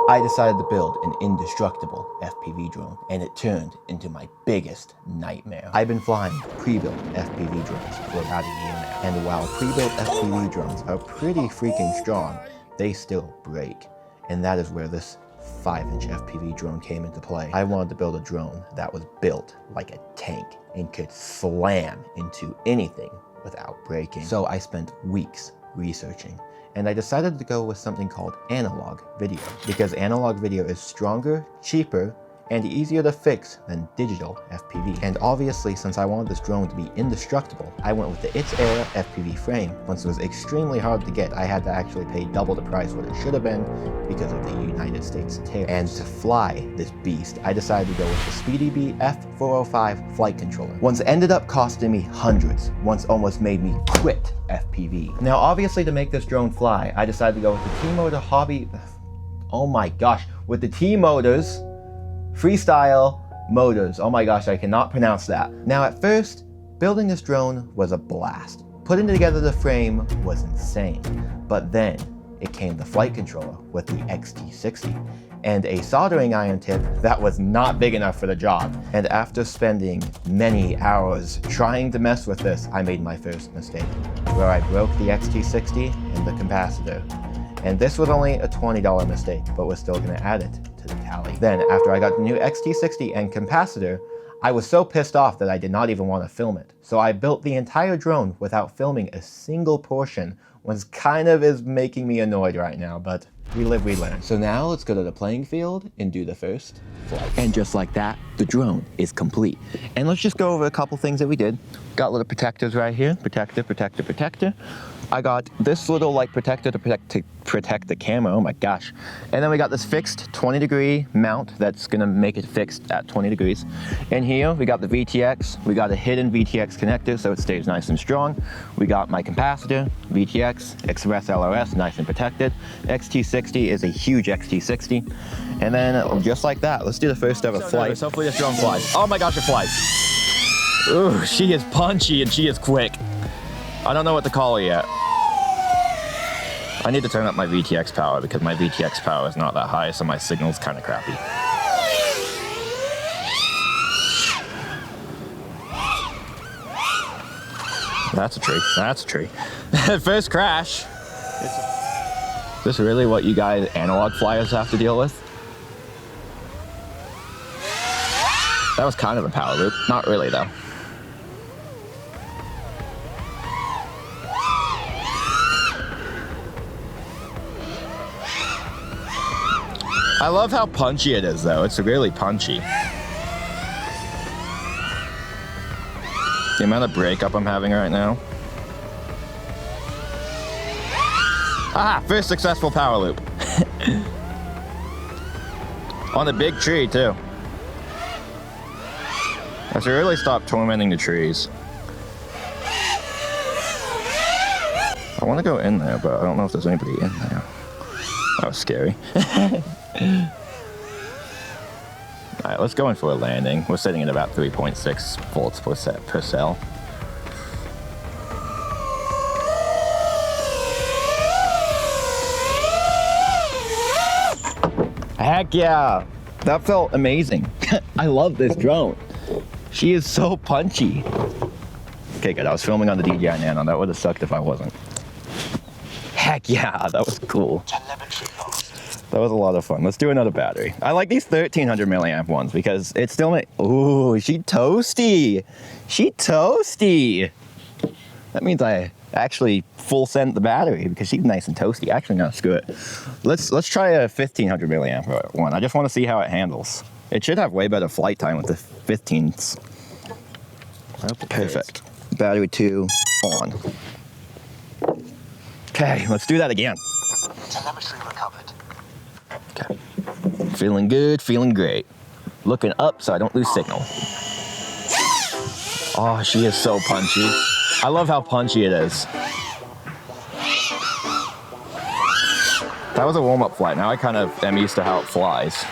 I decided to build an indestructible FPV drone, and it turned into my biggest nightmare. I've been flying pre-built FPV drones for about a year now, and while pre-built FPV drones are pretty freaking strong, they still break. And that is where this 5-inch FPV drone came into play. I wanted to build a drone that was built like a tank and could slam into anything without breaking. So I spent weeks researching, and I decided to go with something called analog video, because analog video is stronger, cheaper, and easier to fix than digital FPV. And obviously, since I wanted this drone to be indestructible, I went with the Its Era FPV frame. Once it was extremely hard to get, I had to actually pay double the price what it should have been because of the United States tariff. And to fly this beast, I decided to go with the SpeedyBee F405 flight controller. Once it ended up costing me hundreds, once almost made me quit FPV. Now obviously, to make this drone fly, I decided to go with the T-Motor Hobby, oh my gosh, with the T-Motors Freestyle motors. Oh my gosh, I cannot pronounce that. Now at first, building this drone was a blast. Putting together the frame was insane. But then it came the flight controller with the XT60 and a soldering iron tip that was not big enough for the job. And after spending many hours trying to mess with this, I made my first mistake, where I broke the XT60 and the capacitor. And this was only a $20 mistake, but we're still gonna add it to the tally. Then, after I got the new XT60 and capacitor, I was so pissed off that I did not even want to film it. So I built the entire drone without filming a single portion, which kind of is making me annoyed right now, but we live, we learn. So now let's go to the playing field and do the first flight. And just like that, the drone is complete. And let's just go over a couple things that we did. Got little protectors right here. Protector, protector, protector. I got this little like protector to protect the camera, oh my gosh. And then we got this fixed 20-degree mount that's gonna make it fixed at 20 degrees. And here we got the VTX. We got a hidden VTX connector so it stays nice and strong. We got my capacitor, VTX, Express LRS, nice and protected. XT60 is a huge XT60. And then just like that, let's do the first ever flight. Hopefully this drone flies. Oh my gosh, it flies. Ooh, she is punchy and she is quick. I don't know what to call her yet. I need to turn up my VTX power because my VTX power is not that high, so my signal's kind of crappy. That's a tree. That's a tree. First crash. Is this really what you guys analog flyers have to deal with? That was kind of a power loop. Not really though. I love how punchy it is though, it's really punchy. The amount of breakup I'm having right now. Ah, first successful power loop. On a big tree too. I should really stop tormenting the trees. I want to go in there, but I don't know if there's anybody in there. That was scary. Alright, let's go in for a landing. We're sitting at about 3.6 volts per cell. Heck yeah! That felt amazing. I love this drone. She is so punchy. Okay, good. I was filming on the DJI Nano. That would have sucked if I wasn't. Heck yeah, that was cool. That was a lot of fun. Let's do another battery. I like these 1300 milliamp ones because it still ooh, she toasty. She toasty. That means I actually full sent the battery because she's nice and toasty. Actually, no, screw it. Let's try a 1500 milliamp one. I just want to see how it handles. It should have way better flight time with the 15s. Perfect. Battery 2 on. Okay, let's do that again. Telemetry recovered. Okay. Feeling good, feeling great. Looking up so I don't lose signal. Oh, she is so punchy. I love how punchy it is. That was a warm-up flight. Now I kind of am used to how it flies.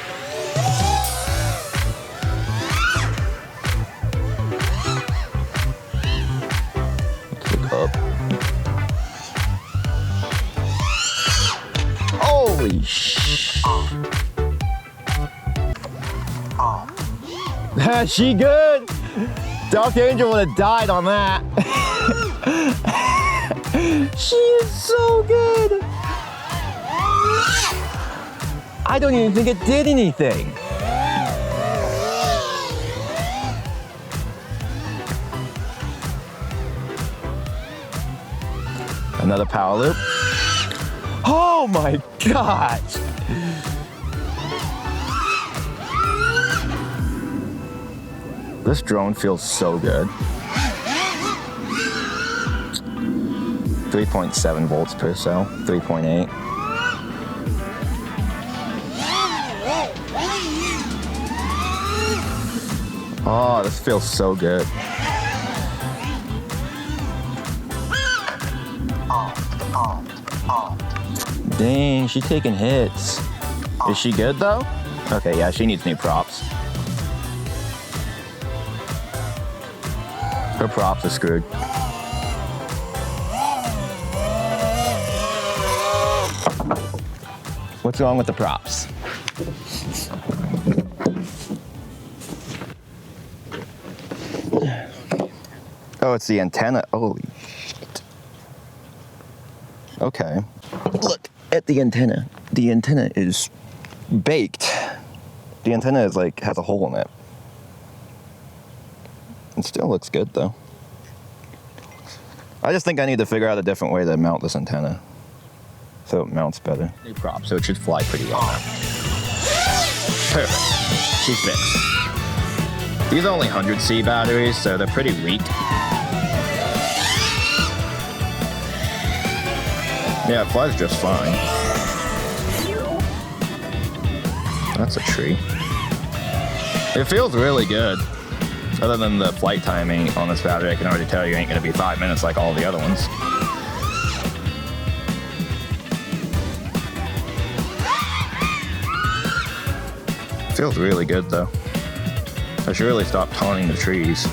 Let's look up. Holy sh! She good? Dark Angel would have died on that. She is so good. I don't even think it did anything. Another power loop. Oh my gosh. This drone feels so good. 3.7 volts per cell, 3.8. Oh, this feels so good. Dang, she's taking hits. Is she good though? Okay, yeah, she needs new props. Her props are screwed. What's wrong with the props? Oh, it's the antenna. Holy shit. Okay. Look at the antenna. The antenna is baked. The antenna is like, has a hole in it. It still looks good though. I just think I need to figure out a different way to mount this antenna so it mounts better. New prop, so it should fly pretty well now. Perfect. She's fixed. These are only 100C batteries, so they're pretty weak. Yeah, it flies just fine. That's a tree. It feels really good. Other than the flight timing on this battery, I can already tell you ain't gonna be 5 minutes like all the other ones. It feels really good though. I should really stop taunting the trees.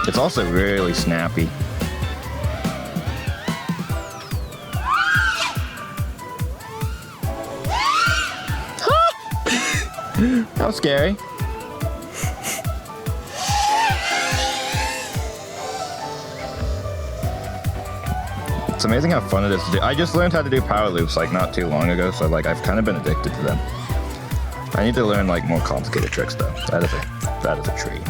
It's also really snappy. That was scary. It's amazing how fun it is to do. I just learned how to do power loops like not too long ago, so like I've kind of been addicted to them. I need to learn like more complicated tricks though. That is a tree.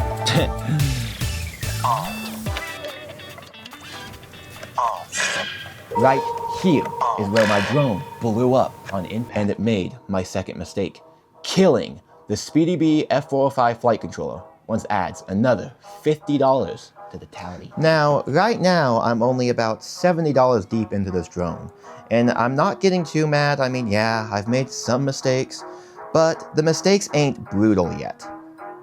Right here is where my drone blew up on impact, and it made my second mistake, killing the Speedy Bee F405 flight controller. Once adds another $50 to the tally. Now, right now, I'm only about $70 deep into this drone, and I'm not getting too mad. I mean, yeah, I've made some mistakes, but the mistakes ain't brutal yet.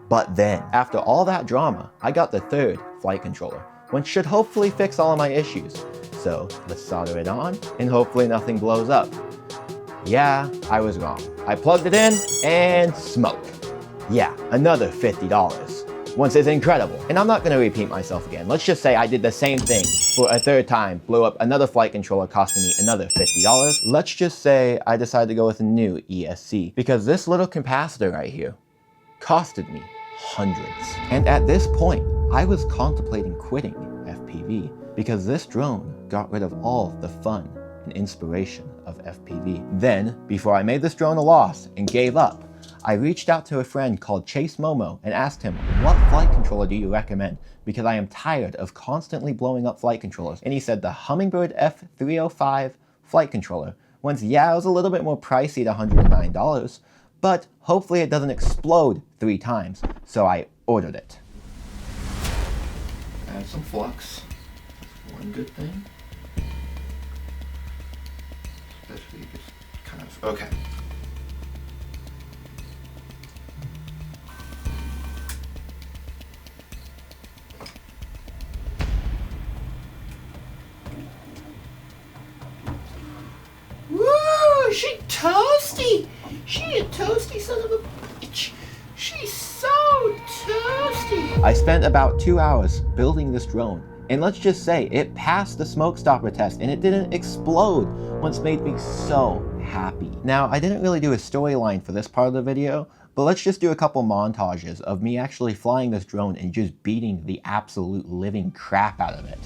But then, after all that drama, I got the third flight controller, which should hopefully fix all of my issues. So let's solder it on, and hopefully nothing blows up. Yeah, I was wrong. I plugged it in, and smoke. Yeah, another $50. Once is incredible. And I'm not gonna repeat myself again. Let's just say I did the same thing for a third time, blew up another flight controller costing me another $50. Let's just say I decided to go with a new ESC, because this little capacitor right here costed me hundreds. And at this point, I was contemplating quitting FPV because this drone got rid of all the fun and inspiration of FPV. Then, before I made this drone a loss and gave up, I reached out to a friend called Chase Momo and asked him, what flight controller do you recommend? Because I am tired of constantly blowing up flight controllers. And he said the Humminbird F305 flight controller. Once, yeah, it was a little bit more pricey at $109, but hopefully it doesn't explode 3 times. So I ordered it. Add some flux. One good thing. Especially just kind of, okay. Woo! She toasty! She a toasty son of a bitch. She's so toasty. I spent about 2 hours building this drone, and let's just say it passed the smoke stopper test and it didn't explode, which made me so happy. Now, I didn't really do a storyline for this part of the video, But let's just do a couple montages of me actually flying this drone and just beating the absolute living crap out of it.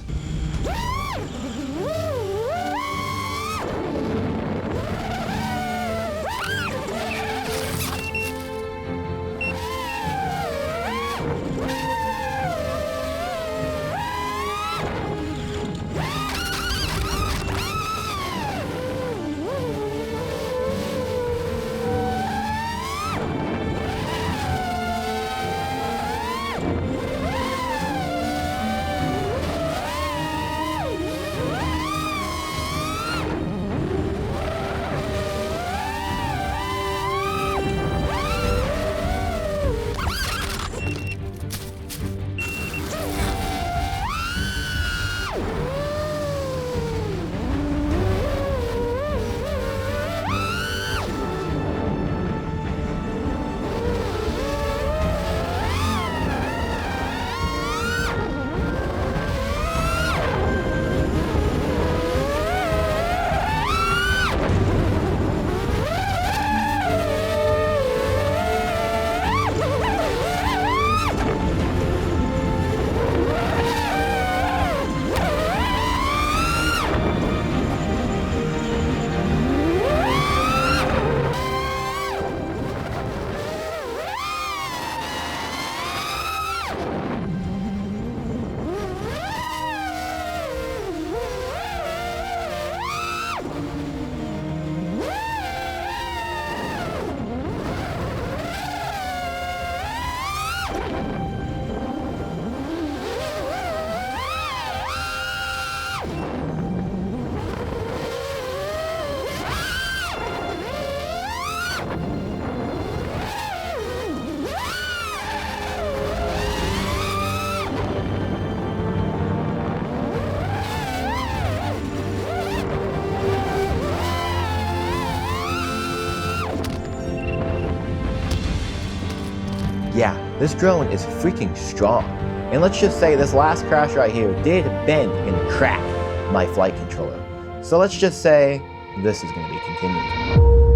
Yeah, this drone is freaking strong. And let's just say this last crash right here did bend and crack my flight controller. So let's just say this is going to be continued.